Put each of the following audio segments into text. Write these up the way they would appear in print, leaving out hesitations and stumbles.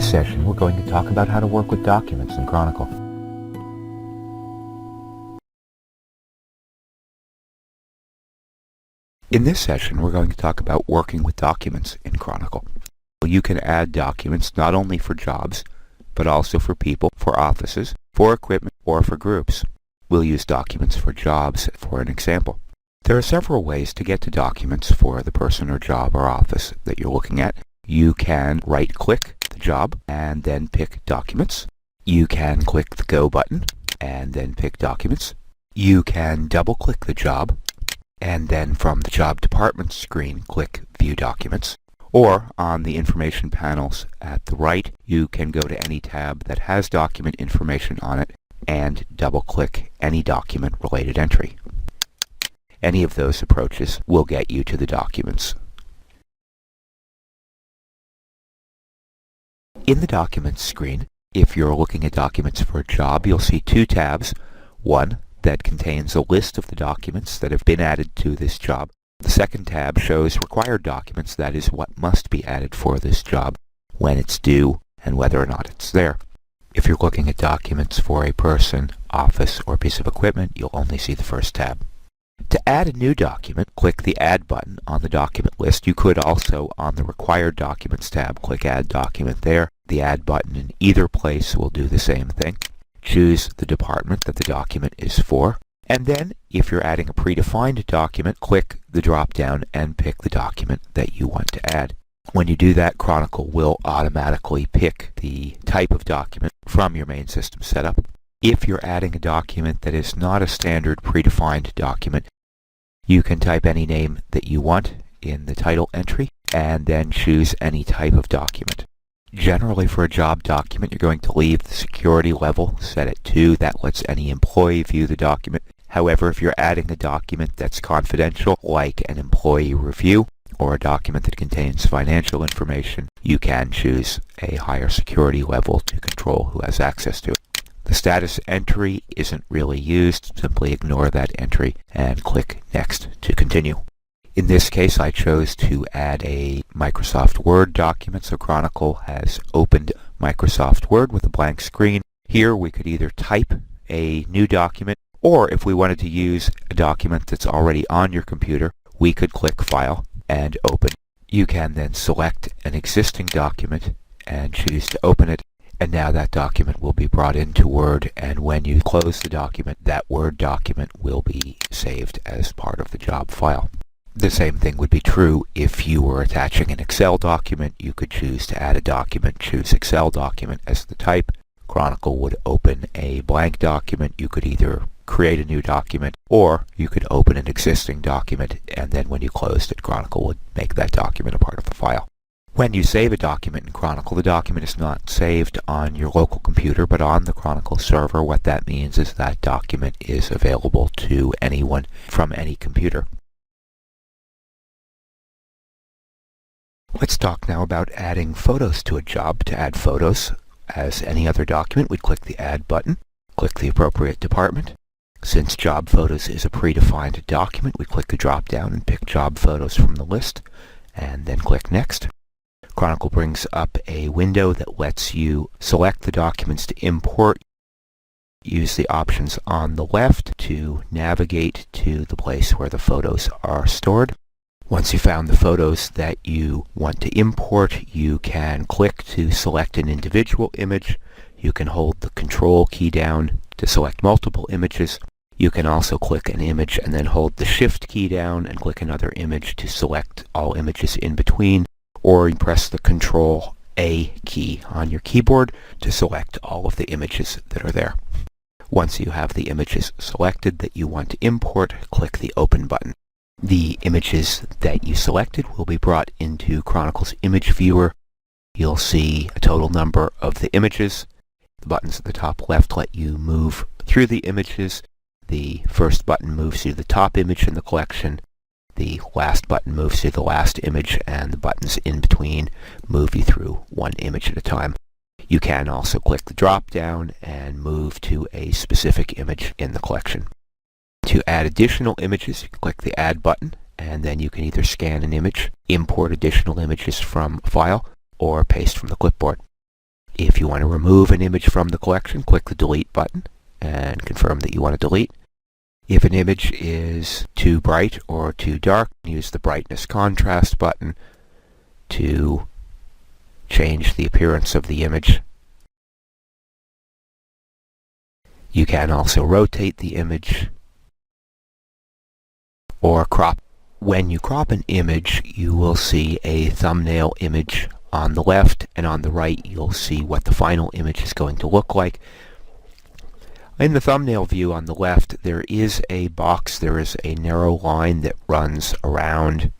this session, we're going to talk about how to work with documents in Chronicle. In this session, we're going to talk about working with documents in Chronicle. You can add documents not only for jobs, but also for people, for offices, for equipment, or for groups. We'll use documents for jobs for an example. There are several ways to get to documents for the person or job or office that you're looking at. You can right-click the job and then pick Documents. You can click the Go button and then pick Documents. You can double-click the job and then from the Job Department screen, click View Documents. Or on the information panels at the right, you can go to any tab that has document information on it and double-click any document-related entry. Any of those approaches will get you to the documents. In the Documents screen, if you're looking at documents for a job, you'll see two tabs. One that contains a list of the documents that have been added to this job. The second tab shows required documents, that is what must be added for this job, when it's due, and whether or not it's there. If you're looking at documents for a person, office, or piece of equipment, you'll only see the first tab. To add a new document, click the Add button on the document list. You could also, on the Required Documents tab, click Add Document there. The Add button in either place will do the same thing. Choose the department that the document is for. And then, if you're adding a predefined document, click the drop-down and pick the document that you want to add. When you do that, Chronicle will automatically pick the type of document from your main system setup. If you're adding a document that is not a standard predefined document, you can type any name that you want in the title entry and then choose any type of document. Generally, for a job document, you're going to leave the security level set at 2. That lets any employee view the document. However, if you're adding a document that's confidential, like an employee review, or a document that contains financial information, you can choose a higher security level to control who has access to it. The status entry isn't really used. Simply ignore that entry and click Next to continue. In this case, I chose to add a Microsoft Word document, so Chronicle has opened Microsoft Word with a blank screen. Here we could either type a new document, or if we wanted to use a document that's already on your computer, we could click File and Open. You can then select an existing document and choose to open it, and now that document will be brought into Word, and when you close the document, that Word document will be saved as part of the job file. The same thing would be true if you were attaching an Excel document. You could choose to add a document, choose Excel document as the type. Chronicle would open a blank document. You could either create a new document, or you could open an existing document, and then when you closed it, Chronicle would make that document a part of the file. When you save a document in Chronicle, the document is not saved on your local computer, but on the Chronicle server. What that means is that document is available to anyone from any computer. Let's talk now about adding photos to a job. To add photos, as any other document, we'd click the Add button, click the appropriate department. Since Job Photos is a predefined document, we click the drop-down and pick Job Photos from the list, and then click Next. Chronicle brings up a window that lets you select the documents to import. Use the options on the left to navigate to the place where the photos are stored. Once you found the photos that you want to import, you can click to select an individual image. You can hold the Control key down to select multiple images. You can also click an image and then hold the Shift key down and click another image to select all images in between. Or you press the Control-A key on your keyboard to select all of the images that are there. Once you have the images selected that you want to import, click the Open button. The images that you selected will be brought into Chronicle's image viewer. You'll see a total number of the images. The buttons at the top left let you move through the images. The first button moves you to the top image in the collection. The last button moves you to the last image, and the buttons in between move you through one image at a time. You can also click the drop-down and move to a specific image in the collection. To add additional images, you can click the Add button, and then you can either scan an image, import additional images from a file, or paste from the clipboard. If you want to remove an image from the collection, click the delete button and confirm that you want to delete. If an image is too bright or too dark, use the brightness contrast button to change the appearance of the image. You can also rotate the image or crop. When you crop an image, you will see a thumbnail image on the left, and on the right you'll see what the final image is going to look like. In the thumbnail view on the left, there is a box, there is a narrow line that runs around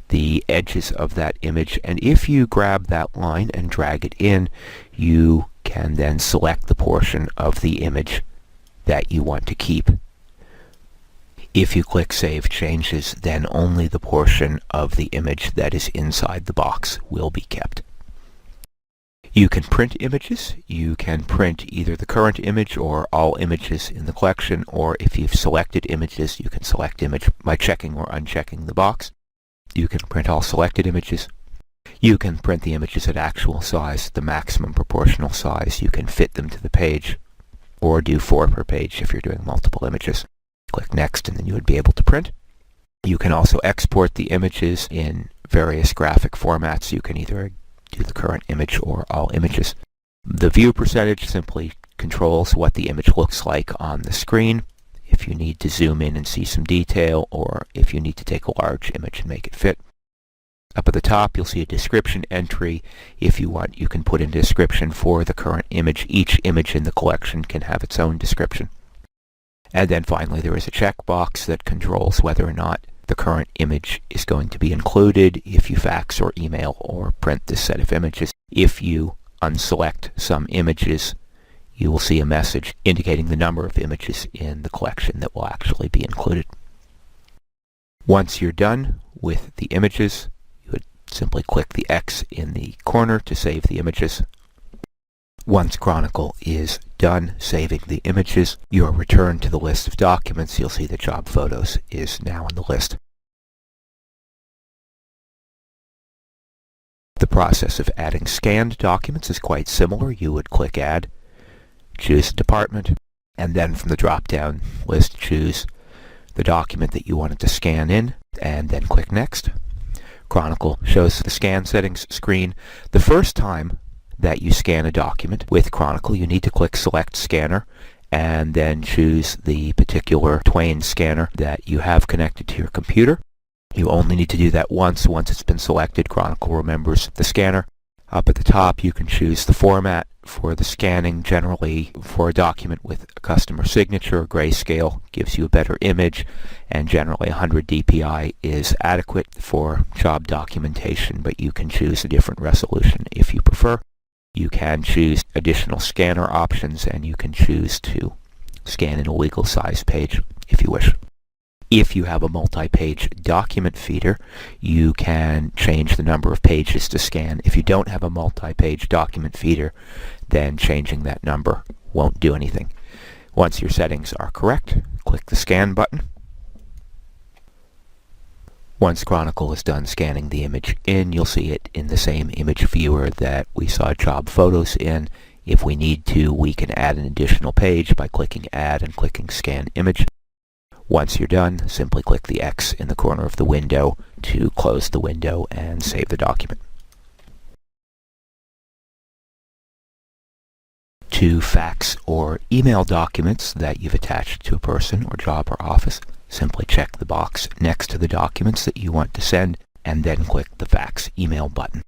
the edges of that image, and if you grab that line and drag it in, you can then select the portion of the image that you want to keep. If you click Save Changes, then only the portion of the image that is inside the box will be kept. You can print images. You can print either the current image or all images in the collection, or if you've selected images, you can select image by checking or unchecking the box. You can print all selected images. You can print the images at actual size, the maximum proportional size. You can fit them to the page, or do 4 per page if you're doing multiple images. Click Next and then you would be able to print. You can also export the images in various graphic formats. You can either do the current image or all images. The view percentage simply controls what the image looks like on the screen. If you need to zoom in and see some detail, or if you need to take a large image and make it fit. Up at the top you'll see a description entry. If you want, you can put in a description for the current image. Each image in the collection can have its own description. And then finally there is a checkbox that controls whether or not the current image is going to be included if you fax or email or print this set of images. If you unselect some images, you will see a message indicating the number of images in the collection that will actually be included. Once you're done with the images, you would simply click the X in the corner to save the images. Once Chronicle is done saving the images, you are returned to the list of documents. You'll see that Job Photos is now on the list. The process of adding scanned documents is quite similar. You would click Add, choose a department, and then from the drop-down list choose the document that you wanted to scan in, and then click Next. Chronicle shows the scan settings screen. The first time that you scan a document with Chronicle, you need to click Select Scanner and then choose the particular Twain scanner that you have connected to your computer. You only need to do that once. Once it's been selected, Chronicle remembers the scanner. Up at the top you can choose the format for the scanning. Generally, for a document with a customer signature, grayscale gives you a better image, and generally 100 dpi is adequate for job documentation, but you can choose a different resolution if you prefer. You can choose additional scanner options, and you can choose to scan in a legal size page if you wish. If you have a multi-page document feeder, you can change the number of pages to scan. If you don't have a multi-page document feeder, then changing that number won't do anything. Once your settings are correct, click the Scan button. Once Chronicle is done scanning the image in, you'll see it in the same image viewer that we saw Job Photos in. If we need to, we can add an additional page by clicking Add and clicking Scan Image. Once you're done, simply click the X in the corner of the window to close the window and save the document. To fax or email documents that you've attached to a person or job or office, simply check the box next to the documents that you want to send and then click the Fax Email button.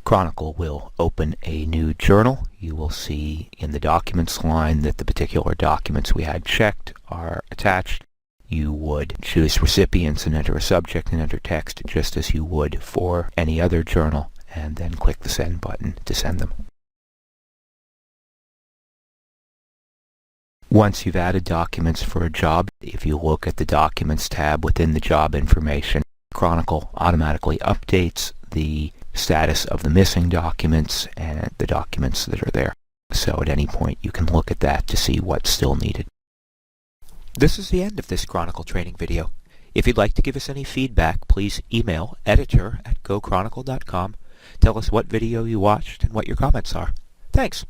Chronicle will open a new journal. You will see in the Documents line that the particular documents we had checked are attached. You would choose recipients and enter a subject and enter text just as you would for any other journal, and then click the Send button to send them. Once you've added documents for a job, if you look at the Documents tab within the job information, Chronicle automatically updates the status of the missing documents and the documents that are there. So at any point you can look at that to see what's still needed. This is the end of this Chronicle training video. If you'd like to give us any feedback, please email editor@gochronicle.com. Tell us what video you watched and what your comments are. Thanks.